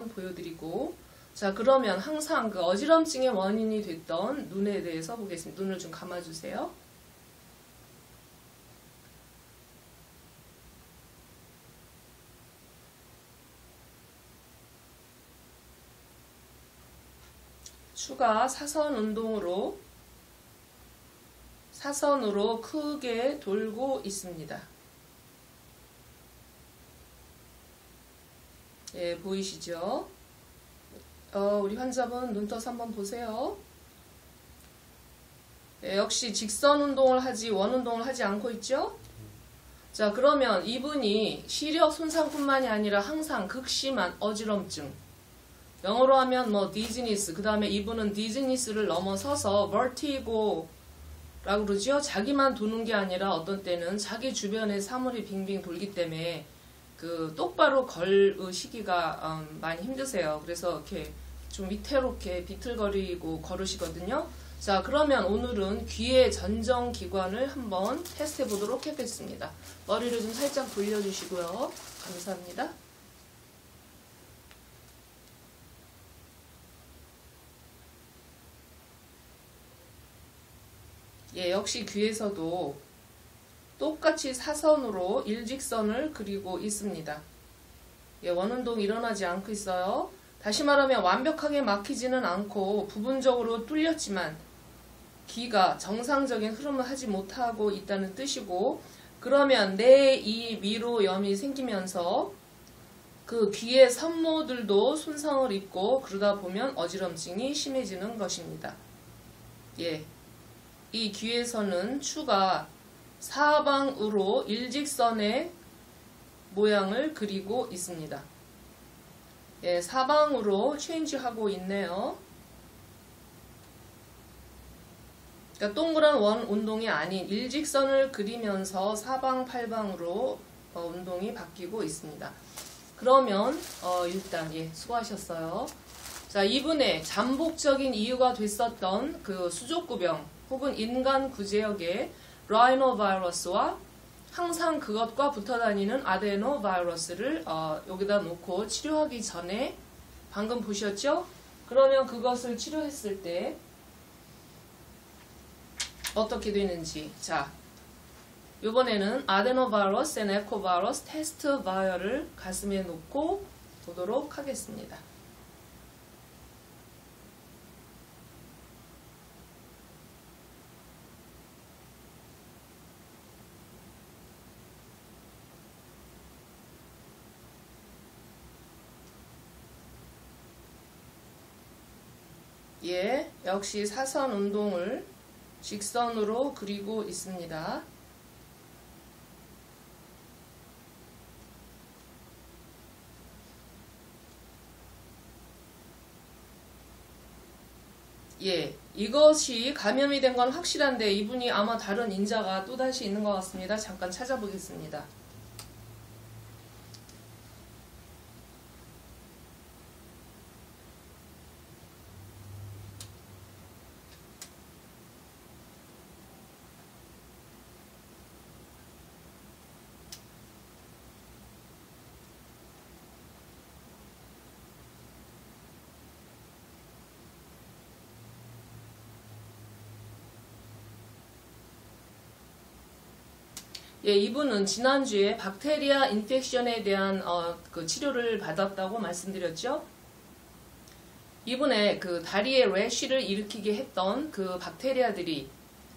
보여드리고, 자, 그러면 항상 그 어지럼증의 원인이 됐던 눈에 대해서 보겠습니다. 눈을 좀 감아주세요. 추가 사선으로 크게 돌고 있습니다. 예, 보이시죠? 우리 환자분 눈 떠서 한번 보세요. 예, 역시 직선 운동을 하지 원 운동을 하지 않고 있죠? 자, 그러면 이분이 시력 손상뿐만이 아니라 항상 극심한 어지럼증, 영어로 하면 뭐 디즈니스, 그 다음에 이분은 디즈니스를 넘어서서 vertigo라고 그러죠. 자기만 도는 게 아니라 어떤 때는 자기 주변에 사물이 빙빙 돌기 때문에 그 똑바로 걸으시기가 많이 힘드세요. 그래서 이렇게 좀 위태롭게 비틀거리고 걸으시거든요. 자, 그러면 오늘은 귀의 전정기관을 한번 테스트해 보도록 하겠습니다. 머리를 좀 살짝 돌려주시고요. 감사합니다. 예, 역시 귀에서도 똑같이 사선으로 일직선을 그리고 있습니다. 예, 원운동 일어나지 않고 있어요. 다시 말하면 완벽하게 막히지는 않고 부분적으로 뚫렸지만 귀가 정상적인 흐름을 하지 못하고 있다는 뜻이고, 그러면 내 이 미로염이 생기면서 그 귀의 선모들도 손상을 입고 그러다 보면 어지럼증이 심해지는 것입니다. 예, 이 귀에서는 추가 사방으로 일직선의 모양을 그리고 있습니다. 예, 사방으로 체인지하고 있네요. 그러니까 동그란 원 운동이 아닌 일직선을 그리면서 사방팔방으로 운동이 바뀌고 있습니다. 그러면 일단 예, 수고하셨어요. 자, 이분의 잠복적인 이유가 됐었던 그 수족구병 혹은 인간 구제역의 라이노바이러스와 항상 그것과 붙어다니는 아데노바이러스를 여기다 놓고 치료하기 전에 방금 보셨죠? 그러면 그것을 치료했을 때 어떻게 되는지, 자, 이번에는 아데노바이러스 앤 에코바이러스 테스트 바이어를 가슴에 놓고 보도록 하겠습니다. 예, 역시 사선 운동을 직선으로 그리고 있습니다. 예, 이것이 감염이 된 건 확실한데 이분이 아마 다른 인자가 또다시 있는 것 같습니다. 잠깐 찾아보겠습니다. 예, 이분은 지난주에 박테리아 인펙션에 대한 그 치료를 받았다고 말씀드렸죠. 이분의 그 다리에 래쉬를 일으키게 했던 그 박테리아들이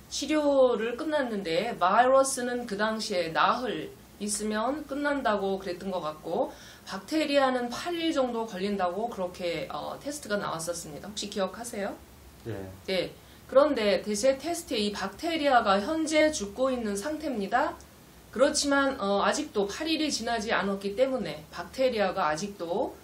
치료를 끝났는데 바이러스는 그 당시에 나흘 있으면 끝난다고 그랬던 것 같고 박테리아는 8일 정도 걸린다고 그렇게 테스트가 나왔었습니다. 혹시 기억하세요? 네. 네. 그런데 대체 테스트에 이 박테리아가 현재 죽고 있는 상태입니다. 그렇지만 아직도 8일이 지나지 않았기 때문에 박테리아가 아직도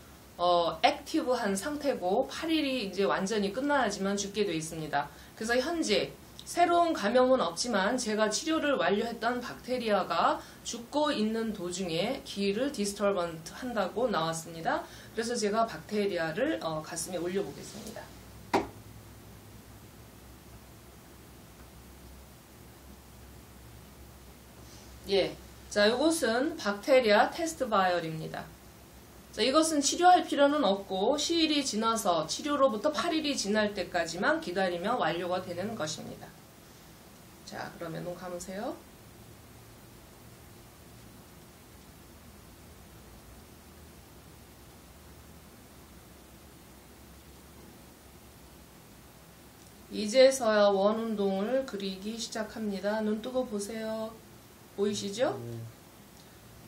액티브한 상태고 8일이 이제 완전히 끝나야지만 죽게 되어 있습니다. 그래서 현재 새로운 감염은 없지만 제가 치료를 완료했던 박테리아가 죽고 있는 도중에 귀를 디스터번트 한다고 나왔습니다. 그래서 제가 박테리아를 가슴에 올려보겠습니다. 예, 자, 이것은 박테리아 테스트 바이얼입니다. 자, 이것은 치료할 필요는 없고 시일이 지나서 치료로부터 8일이 지날 때까지만 기다리면 완료가 되는 것입니다. 자, 그러면 눈 감으세요. 이제서야 원운동을 그리기 시작합니다. 눈 뜨고 보세요. 보이시죠?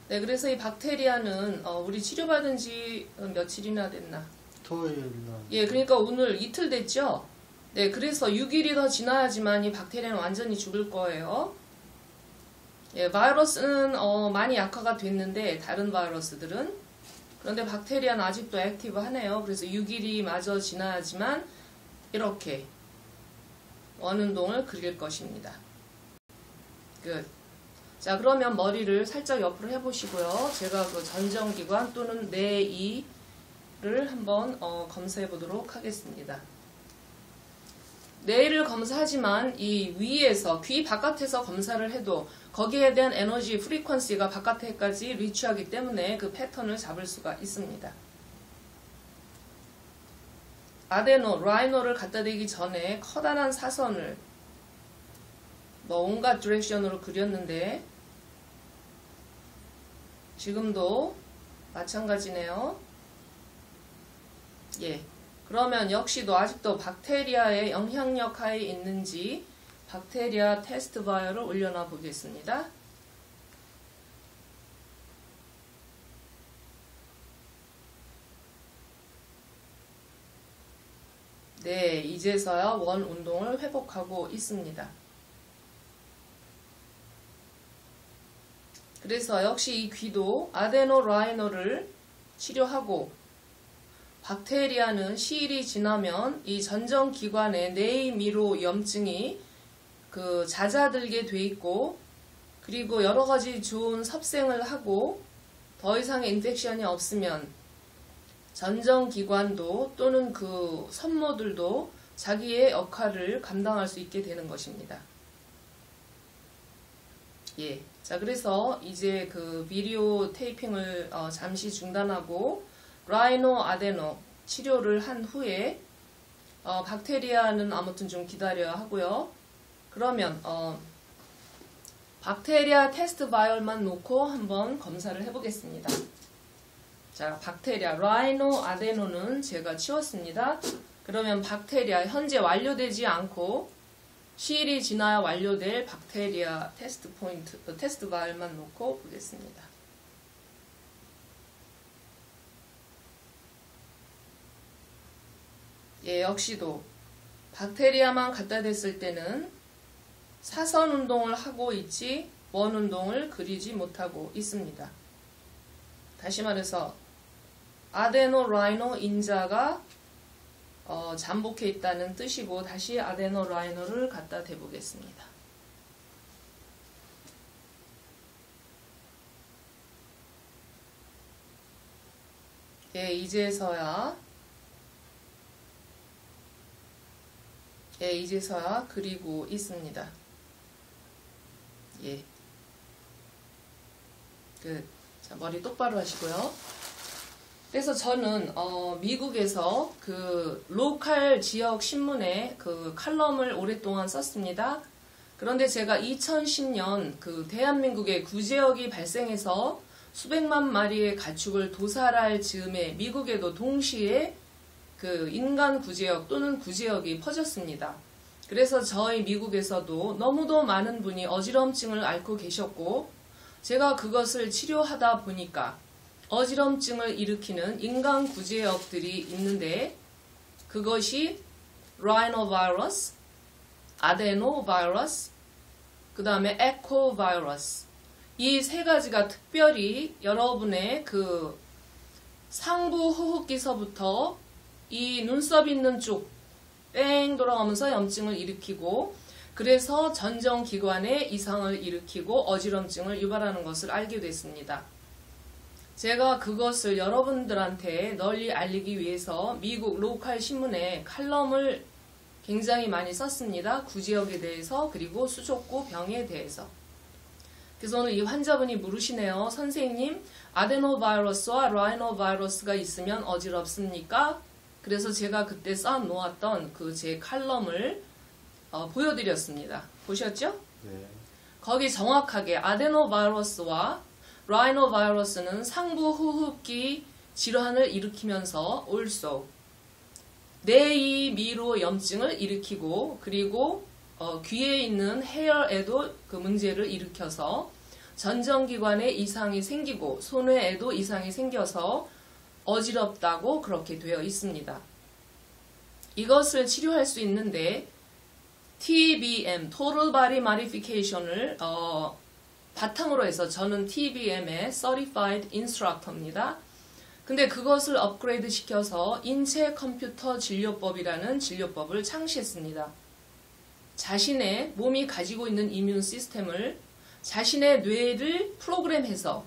네, 그래서 이 박테리아는 우리 치료받은 지 며칠이나 됐나? 토요일 날. 예, 그러니까 오늘 이틀 됐죠? 네, 그래서 6일이 더 지나야지만 이 박테리아는 완전히 죽을 거예요. 예, 바이러스는 많이 약화가 됐는데 다른 바이러스들은 그런데 박테리아는 아직도 액티브하네요. 그래서 6일이 마저 지나야지만 이렇게 원운동을 그릴 것입니다. 끝. 자, 그러면 머리를 살짝 옆으로 해보시고요. 제가 그 전정기관 또는 내이를 한번 검사해 보도록 하겠습니다. 뇌를 검사하지만 이 위에서 귀 바깥에서 검사를 해도 거기에 대한 에너지 프리퀀시가 바깥에까지 리치하기 때문에 그 패턴을 잡을 수가 있습니다. 아데노, 라이노를 갖다 대기 전에 커다란 사선을 온갖 디렉션으로 그렸는데 지금도 마찬가지네요. 예. 그러면 역시도 아직도 박테리아의 영향력 하에 있는지 박테리아 테스트 바이오를 올려놔 보겠습니다. 네, 이제서야 원 운동을 회복하고 있습니다. 그래서 역시 이 귀도 아데노라이노를 치료하고 박테리아는 시일이 지나면 이 전정기관의 내미로 염증이 잦아들게 돼 있고 그리고 여러 가지 좋은 섭생을 하고 더 이상의 인펙션이 없으면 전정기관도 또는 그 선모들도 자기의 역할을 감당할 수 있게 되는 것입니다. 예. 자, 그래서 이제 그 비디오 테이핑을 잠시 중단하고 라이노 아데노 치료를 한 후에 박테리아는 아무튼 좀 기다려야 하고요. 그러면 박테리아 테스트 바이올만 놓고 한번 검사를 해보겠습니다. 자, 박테리아 라이노 아데노는 제가 치웠습니다. 그러면 박테리아 현재 완료되지 않고 시일이 지나야 완료될 박테리아 테스트 바이올만 놓고 보겠습니다. 예, 역시도 박테리아만 갖다 댔을 때는 사선 운동을 하고 있지 원 운동을 그리지 못하고 있습니다. 다시 말해서 아데노라이노 인자가 잠복해 있다는 뜻이고 다시 아데노라이노를 갖다 대보겠습니다. 예, 이제서야 그리고 있습니다. 예. 끝. 자, 머리 똑바로 하시고요. 그래서 저는 미국에서 그 로컬 지역 신문에 그 칼럼을 오랫동안 썼습니다. 그런데 제가 2010년 그 대한민국에 구제역이 발생해서 수백만 마리의 가축을 도살할 즈음에 미국에도 동시에 그 인간 구제역 또는 구제역이 퍼졌습니다. 그래서 저희 미국에서도 너무도 많은 분이 어지럼증을 앓고 계셨고 제가 그것을 치료하다 보니까 어지럼증을 일으키는 인간 구제역들이 있는데 그것이 라이노바이러스, 아데노바이러스, 그 다음에 에코바이러스 이 세 가지가 특별히 여러분의 그 상부 호흡기서부터 이 눈썹 있는 쪽 뺑 돌아가면서 염증을 일으키고 그래서 전정기관에 이상을 일으키고 어지럼증을 유발하는 것을 알게 됐습니다. 제가 그것을 여러분들한테 널리 알리기 위해서 미국 로컬 신문에 칼럼을 굉장히 많이 썼습니다. 구제역에 대해서 그리고 수족구 병에 대해서. 그래서 오늘 이 환자분이 물으시네요. 선생님, 아데노바이러스와 라이노바이러스가 있으면 어지럽습니까? 그래서 제가 그때 쌓아놓았던 그 제 칼럼을 보여드렸습니다. 보셨죠? 네. 거기 정확하게 아데노바이러스와 라이노바이러스는 상부호흡기 질환을 일으키면서 also 내이미로 염증을 일으키고 그리고 귀에 있는 헤어에도 그 문제를 일으켜서 전정기관에 이상이 생기고 손해에도 이상이 생겨서 어지럽다고 그렇게 되어 있습니다. 이것을 치료할 수 있는데 TBM, Total Body Modification을 바탕으로 해서 저는 TBM의 Certified Instructor입니다. 근데 그것을 업그레이드 시켜서 인체 컴퓨터 진료법이라는 진료법을 창시했습니다. 자신의 몸이 가지고 있는 이뮨 시스템을 자신의 뇌를 프로그램해서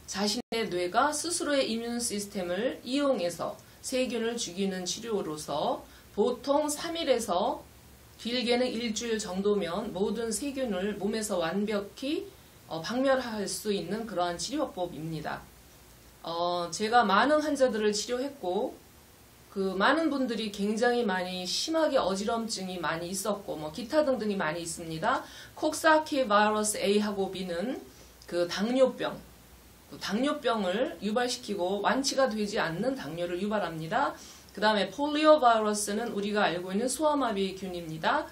자신의 뇌가 스스로의 이뮨 시스템을 이용해서 세균을 죽이는 치료로서 보통 3일에서 길게는 일주일 정도면 모든 세균을 몸에서 완벽히 박멸할 수 있는 그러한 치료법입니다. 제가 많은 환자들을 치료했고 그 많은 분들이 굉장히 많이 심하게 어지럼증이 많이 있었고 뭐 기타 등등이 많이 있습니다. 콕사키 바이러스 A하고 B는 그 당뇨병을 유발시키고 완치가 되지 않는 당뇨를 유발합니다. 그 다음에 폴리오 바이러스는 우리가 알고 있는 소아마비균입니다.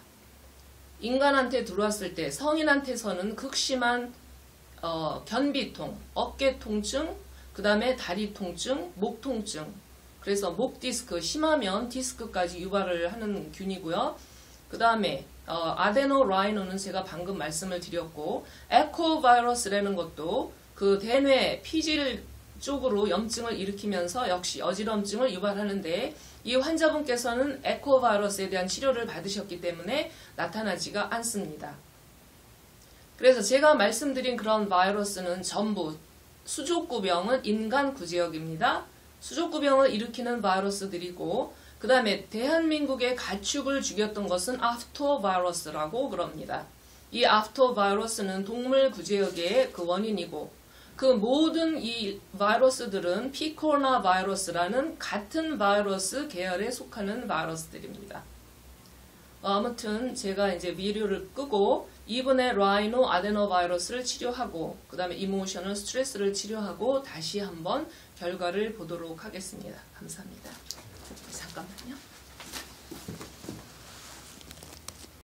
인간한테 들어왔을 때 성인한테서는 극심한 견비통, 어깨 통증, 그 다음에 다리 통증, 목 통증, 그래서 목 디스크, 심하면 디스크까지 유발을 하는 균이고요. 그 다음에 아데노라이노는 제가 방금 말씀을 드렸고 에코바이러스라는 것도 그 대뇌 피질 쪽으로 염증을 일으키면서 역시 어지럼증을 유발하는데 이 환자분께서는 에코바이러스에 대한 치료를 받으셨기 때문에 나타나지가 않습니다. 그래서 제가 말씀드린 그런 바이러스는 전부 수족구병은 인간 구제역입니다. 수족구병을 일으키는 바이러스들이고 그 다음에 대한민국의 가축을 죽였던 것은 아프토바이러스라고 그럽니다. 이 아프토바이러스는 동물 구제역의 그 원인이고 그 모든 이 바이러스들은 피코로나 바이러스라는 같은 바이러스 계열에 속하는 바이러스들입니다. 아무튼 제가 이제 비디오를 끄고 이번에 라이노 아데노바이러스를 치료하고 그 다음에 이모셔널 스트레스를 치료하고 다시 한번 결과를 보도록 하겠습니다. 감사합니다. 잠깐만요.